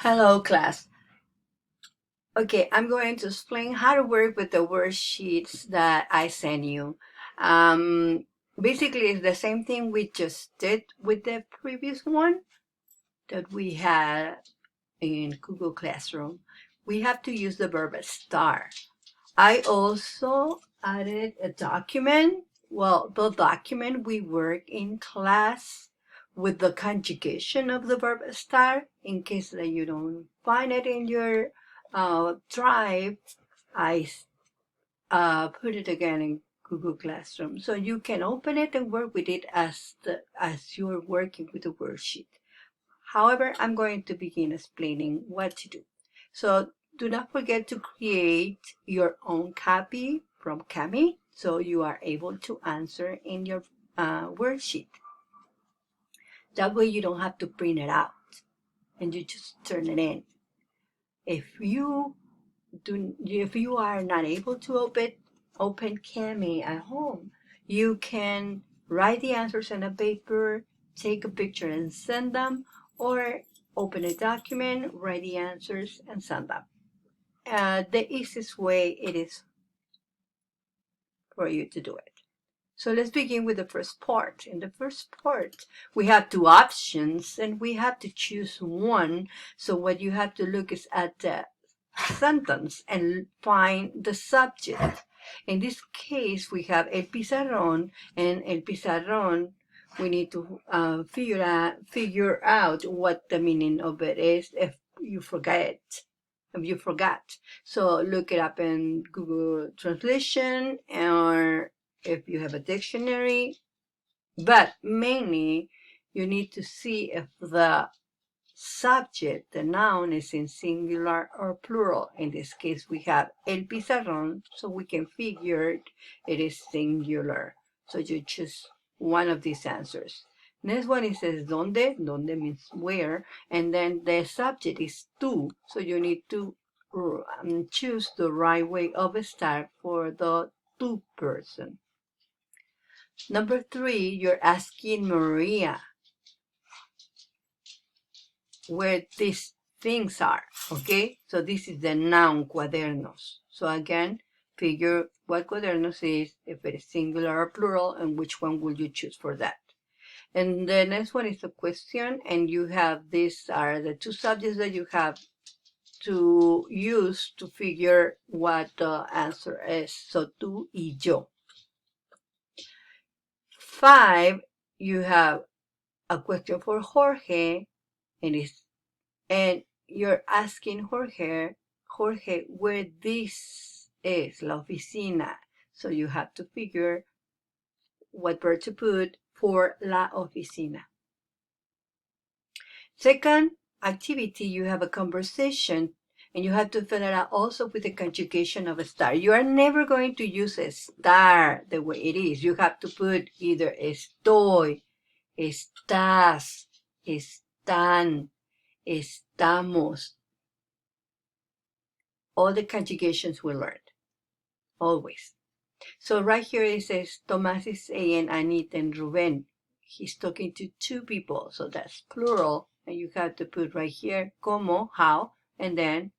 Hello, class. Okay, I'm going to explain how to work with the worksheets that I sent you. Basically, it's the same thing we just did with the previous one that we had in Google Classroom. We have to use the verb estar. I also added a document. Well, the document we work in class with the conjugation of the verb estar. In case that you don't find it in your drive, I put it again in Google Classroom, so you can open it and work with it as you're working with the worksheet. However, I'm going to begin explaining what to do. So do not forget to create your own copy from Kami so you are able to answer in your worksheet. That way you don't have to print it out and you just turn it in. If you are not able to open Kami at home, you can write the answers on a paper, take a picture and send them, or open a document, write the answers and send them. The easiest way it is for you to do it. So let's begin with the first part. In the first part, we have two options and we have to choose one. So what you have to look is at the sentence and find the subject. In this case, we have el pizarrón, and el pizarrón, we need to figure out what the meaning of it is if you forget. So look it up in Google Translation, or if you have a dictionary, but mainly you need to see if the subject, the noun, is in singular or plural. In this case, we have el pizarrón, so we can figure it is singular. So you choose one of these answers. Next one, it says donde. Donde means where. And then the subject is tú, so you need to choose the right way of estar for the tú person. Number 3, you're asking Maria where these things are, okay? So this is the noun cuadernos. So again, figure what cuadernos is, if it is singular or plural, and which one will you choose for that. And the next one is the question, and you have, these are the two subjects that you have to use to figure what the answer is. So tú y yo. 5, you have a question for Jorge, and you're asking Jorge, where this is, la oficina. So you have to figure what verb to put for la oficina. Second activity, you have a conversation, and you have to fill it out also with the conjugation of estar. You are never going to use estar the way it is. You have to put either estoy, estás, están, estamos. All the conjugations we learned, always. So right here it says Tomás is saying Anita and Ruben. He's talking to two people, so that's plural. And you have to put right here como, how, and then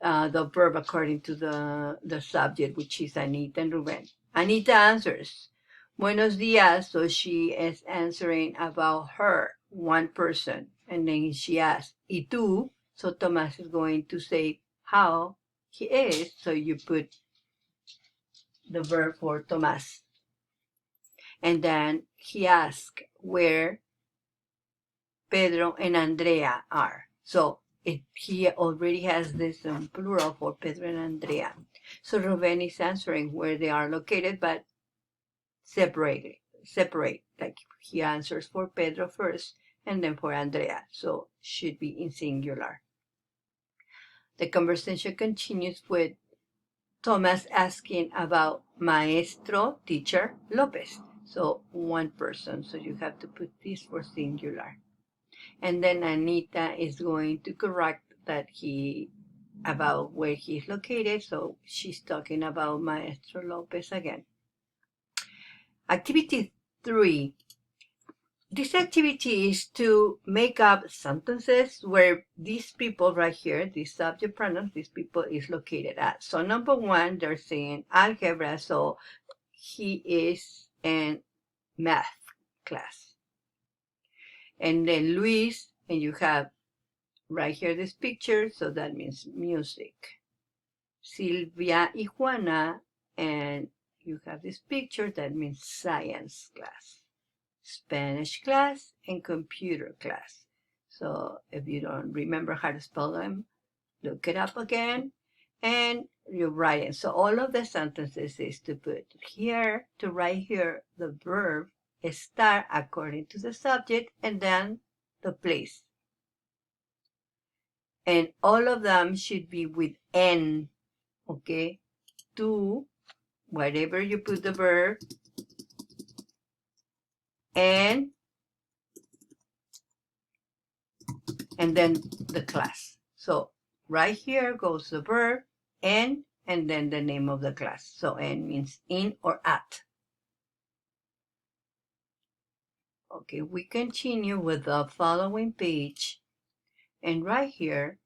the verb according to the subject, which is Anita and Ruben. Anita answers, buenos días, so she is answering about her, one person. And then she asks, ¿y tú? So Tomás is going to say how he is, so you put the verb for Tomás. And then he asks where Pedro and Andrea are. So he already has this plural for Pedro and Andrea. So Ruben is answering where they are located, but separate. Like he answers for Pedro first and then for Andrea. So should be in singular. The conversation continues with Thomas asking about Maestro, teacher, Lopez. So one person. So you have to put this for singular. And then Anita is going to correct that about where he's located. So she's talking about Maestro Lopez again. Activity 3. this activity is to make up sentences where these people right here, these subject pronouns, these people is located at. So number one, they're saying algebra, so he is in math class. And then Luis, and you have right here this picture, so that means music. Silvia y Juana, and you have this picture, that means science class. Spanish class and computer class. So if you don't remember how to spell them, look it up again and you write it. So all of the sentences is to put here, to write here the verb estar according to the subject and then the place. And all of them should be with N, okay? To, whatever you put the verb, and then the class. So right here goes the verb, and then the name of the class. So N means in or at. Okay, we continue with the following page. And right here,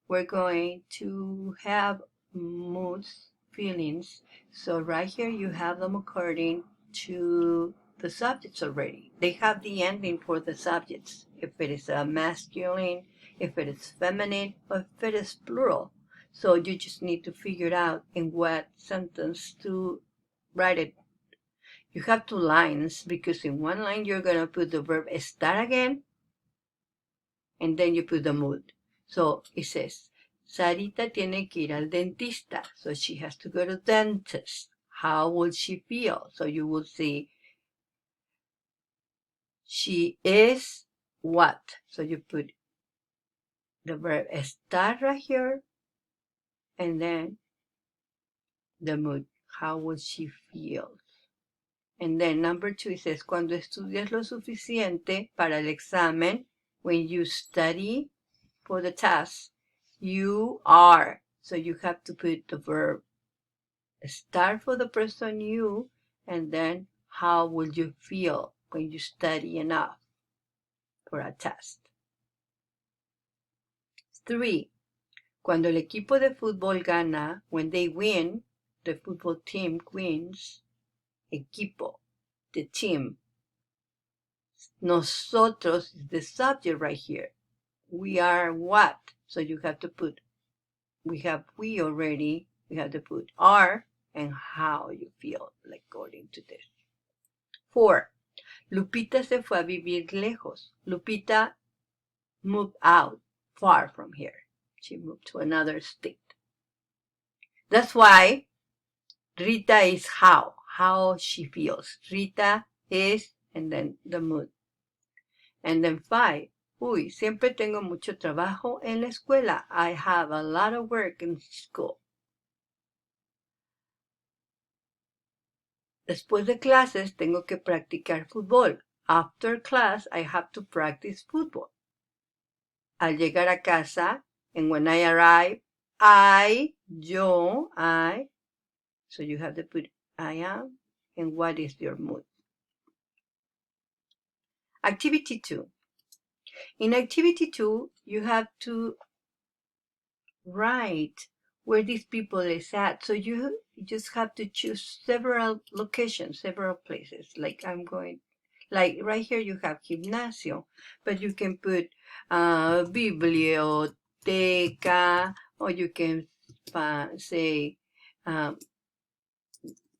we're going to have moods, feelings. So right here, you have them according to the subjects already. They have the ending for the subjects. If it is a masculine, if it is feminine, or if it is plural. So you just need to figure out in what sentence to write it. You have 2 lines because in one line you're going to put the verb estar again, and then you put the mood. So it says, Sarita tiene que ir al dentista. So she has to go to dentist. How will she feel? So you will see, she is what? So you put the verb estar right here, and then the mood. How will she feel? And then number 2, it says, cuando estudias lo suficiente para el examen, when you study for the test, you are. So you have to put the verb start for the person you, and then how will you feel when you study enough for a test. 3. Cuando el equipo de fútbol gana, when they win, the football team wins, equipo, the team. Nosotros is the subject right here. We are what? So you have to put, we have we already, we have to put are and how you feel according to this. 4. Lupita se fue a vivir lejos. Lupita moved out, far from here. She moved to another state. That's why Rita is how she feels. Rita is, and then the mood. And then 5. Uy, siempre tengo mucho trabajo en la escuela. I have a lot of work in school. Después de clases tengo que practicar fútbol. After class, I have to practice football. Al llegar a casa, and when I arrive, yo, so you have to put I am, and what is your mood. Activity 2. In activity 2, you have to write where these people is at. So you just have to choose several locations, several places. Like right here you have gimnasio, but you can put biblioteca, or you can say,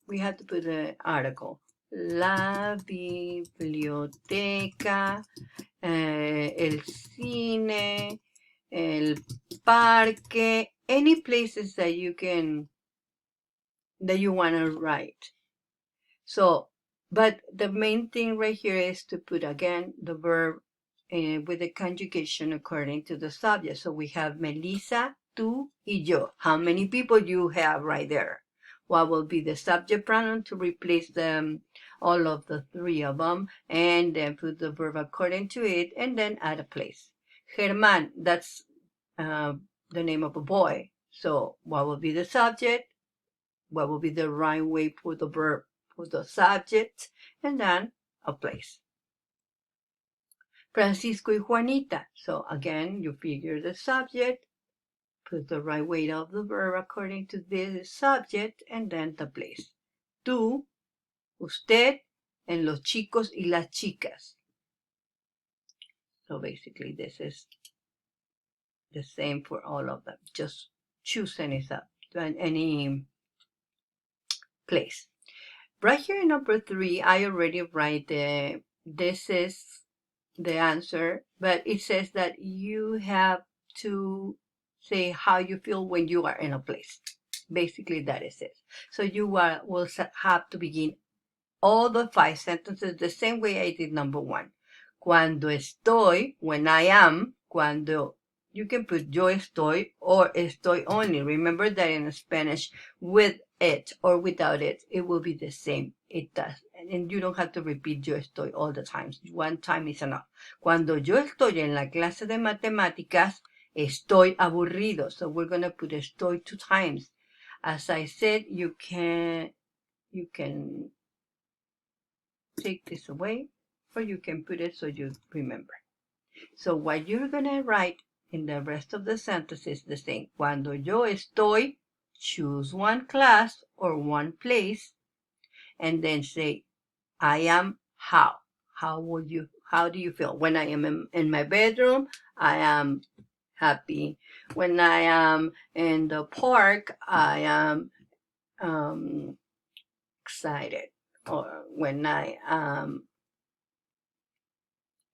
we have to put an article. La biblioteca, el cine, el parque, any places that you want to write. So, but the main thing right here is to put again the verb with the conjugation according to the subject. So we have Melissa, tú y yo. How many people you have right there? What will be the subject pronoun to replace them, all of the 3 of them, and then put the verb according to it, and then add a place. Germán, that's the name of a boy. So what will be the subject? What will be the right way for the verb, for the subject, and then a place. Francisco y Juanita. So again, you figure the subject, put the right weight of the verb according to the subject, and then the place. Tú, usted, and los chicos y las chicas. So basically, this is the same for all of them. Just choose any place. Right here in number 3, I already write this is the answer, but it says that you have to say how you feel when you are in a place. Basically, that is it. So you will have to begin all the 5 sentences the same way I did number 1. Cuando estoy, when I am, cuando, you can put yo estoy or estoy only. Remember that in Spanish, with it or without it, it will be the same. It does. And you don't have to repeat yo estoy all the time. One time is enough. Cuando yo estoy en la clase de matemáticas, estoy aburrido. So we're going to put estoy 2 times. As I said, you can take this away, or you can put it so you remember. So what you're going to write in the rest of the sentence is the same. Cuando yo estoy, choose one class or one place, and then say, I am how. How do you feel? When I am in my bedroom, I am happy. When I am in the park, I am excited. Or when I am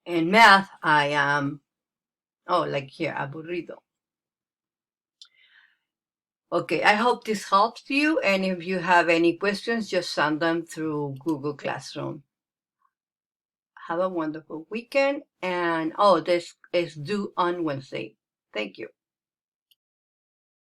in math, I am, like here, aburrido. Okay, I hope this helps you. And if you have any questions, just send them through Google Classroom. Have a wonderful weekend. And this is due on Wednesday. Thank you.